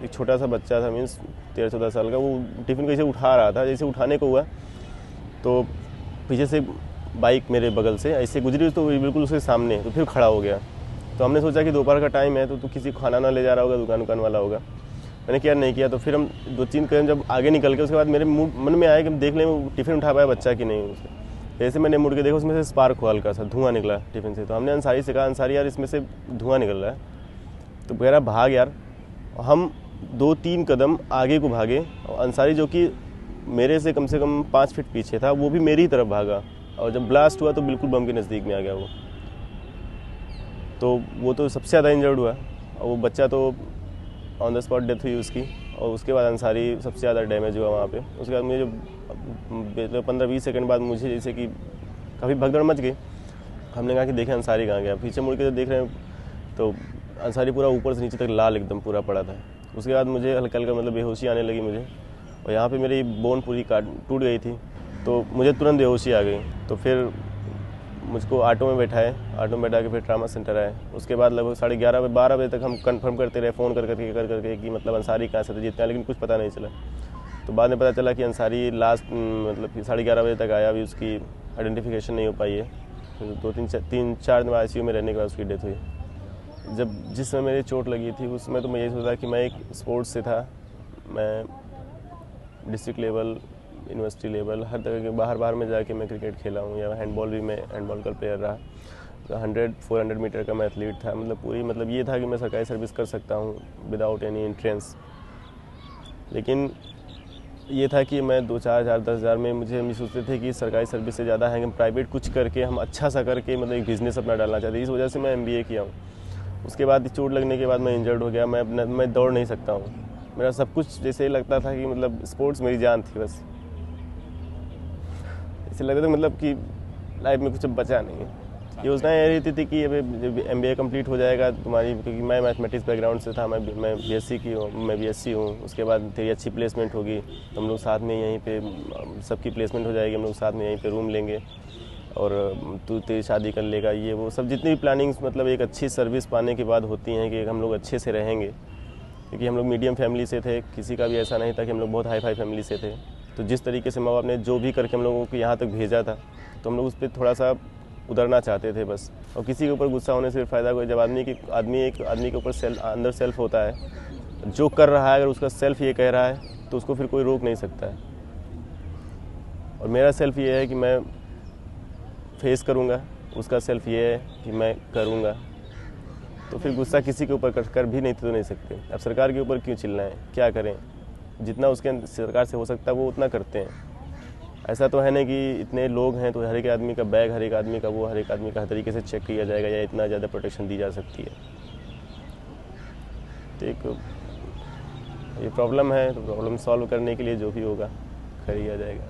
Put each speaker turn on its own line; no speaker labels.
एक छोटा सा बच्चा था, मीन्स 13-14 साल का, वो टिफ़िन कैसे उठा रहा था। जैसे उठाने को हुआ तो पीछे से बाइक मेरे बगल से ऐसे गुजरी, तो बिल्कुल उसके सामने, तो फिर खड़ा हो गया। तो हमने सोचा कि दोपहर का टाइम है तो किसी खाना ना ले जा रहा होगा, दुकान वाला होगा। मैंने केयर नहीं किया। तो फिर हम 2-3 कदम जब आगे निकल के, उसके बाद मेरे मन में आया कि देख लें वो टिफ़िन उठा पाया बच्चा कि नहीं उससे। जैसे मैंने मुड़ के देखा, उसमें से स्पार्क हुआ, हल्का सा धुआं निकला टिफ़िन से। तो हमने अंसारी से कहा, अंसारी यार इसमें से धुआं निकल रहा है। तो कह रहा भाग यार। हम 2-3 कदम आगे को भागे, और अंसारी जो कि मेरे से कम 5 फीट पीछे था, वो भी मेरी ही तरफ भागा। और जब ब्लास्ट हुआ तो बिल्कुल बम के नज़दीक में आ गया वो। तो वो तो सबसे ज़्यादा इंजर्ड हुआ, और वो बच्चा तो ऑन द स्पॉट डेथ हुई उसकी। और उसके बाद अंसारी सबसे ज़्यादा डैमेज हुआ वहाँ पे। उसके बाद मुझे जो 15-20 सेकंड बाद मुझे जैसे कि काफ़ी भगदड़ मच गई। हमने कहा कि देखें अंसारी कहाँ गया। पीछे मुड़ के जब देख रहे हैं तो अंसारी पूरा ऊपर से नीचे तक लाल एकदम पूरा पड़ा था। उसके बाद मुझे हल्का हल्का मतलब बेहोशी आने लगी मुझे, और यहाँ पे मेरी बोन पूरी टूट गई थी। तो मुझे तुरंत बेहोशी आ गई। तो फिर मुझको ऑटो में बैठाए, ऑटो में बैठा के फिर ट्रामा सेंटर आए। उसके बाद लगभग 11:30-12 बजे तक हम कंफर्म करते रहे, फ़ोन कर करके कि मतलब अंसारी कहाँ से था, जीतना, लेकिन कुछ पता नहीं चला। तो बाद में पता चला कि अंसारी लास्ट मतलब 11:30 बजे तक आया, अभी उसकी आइडेंटिफिकेशन नहीं हो पाई है। फिर 3-4 दिन ICU में रहने के बाद उसकी डेथ हुई। जिस समय मेरी चोट लगी थी उसमें तो मैं यही सोचा कि मैं एक स्पोर्ट्स से था। मैं डिस्ट्रिक्ट लेवल, यूनिवर्सिटी लेवल, हर तरह के बाहर में जाके मैं क्रिकेट खेला हूँ, या हैंडबॉल भी मैं हैंडबॉल का प्लेयर रहा। तो 100-400 मीटर का मैं एथलीट था। मतलब पूरी मतलब ये था कि मैं सरकारी सर्विस कर सकता हूँ विदाउट एनी एंट्रेंस। लेकिन ये था कि मैं 2-4 हज़ार 10 हज़ार में मुझे हम सोचते थे कि सरकारी सर्विस से ज़्यादा है कि हम प्राइवेट कुछ करके हम अच्छा सा करके मतलब एक बिज़नेस अपना डालना चाहते। इस वजह से मैं MBA किया हूँ। उसके बाद चोट लगने के बाद मैं इंजर्ड हो गया। मैं दौड़ नहीं सकता हूँ। मेरा सब कुछ जैसे लगता था कि मतलब स्पोर्ट्स मेरी जान थी बस। इससे लगता था मतलब कि लाइफ में कुछ अब बचा नहीं है। योजनाएं ये रहती थी कि अभी जब MBA कंप्लीट हो जाएगा तुम्हारी, क्योंकि मैं मैथमेटिक्स बैकग्राउंड से था, मैं BSc की हूँ, मैं BSc हूँ। उसके बाद तेरी अच्छी प्लेसमेंट होगी तो हम लोग साथ में यहीं पे सबकी प्लेसमेंट हो जाएगी, हम लोग साथ में यहीं पे रूम लेंगे, और तू तेरी शादी कर लेगा। ये वो सब जितनी भी प्लानिंग्स मतलब एक अच्छी सर्विस पाने के बाद होती हैं कि हम लोग अच्छे से रहेंगे। क्योंकि हम लोग मीडियम फैमिली से थे, किसी का भी ऐसा नहीं था कि हम लोग बहुत हाई फाई फैमिली से थे। तो जिस तरीके से माँ बाप ने जो भी करके हम लोगों को यहाँ तक भेजा था, तो हम लोग उस पर थोड़ा सा उतरना चाहते थे बस। और किसी के ऊपर गुस्सा होने से फ़ायदा कोई, जब आदमी के ऊपर अंदर सेल्फ होता है, जो कर रहा है अगर उसका सेल्फ ये कह रहा है तो उसको फिर कोई रोक नहीं सकता है। और मेरा सेल्फ ये है कि मैं फेस करूँगा, उसका सेल्फ ये है कि मैं करूँगा। तो फिर गुस्सा किसी के ऊपर कर भी नहीं तो नहीं सकते। अब सरकार के ऊपर क्यों चिल्लाएं, क्या करें? जितना उसके सरकार से हो सकता है वो उतना करते हैं। ऐसा तो है नहीं कि इतने लोग हैं तो हर एक आदमी का बैग, हर एक आदमी का वो, हर एक आदमी का हर तरीके से चेक किया जाएगा या इतना ज़्यादा प्रोटेक्शन दी जा सकती है। तो एक ये प्रॉब्लम है, तो प्रॉब्लम सॉल्व करने के लिए जो भी होगा कर लिया जाएगा।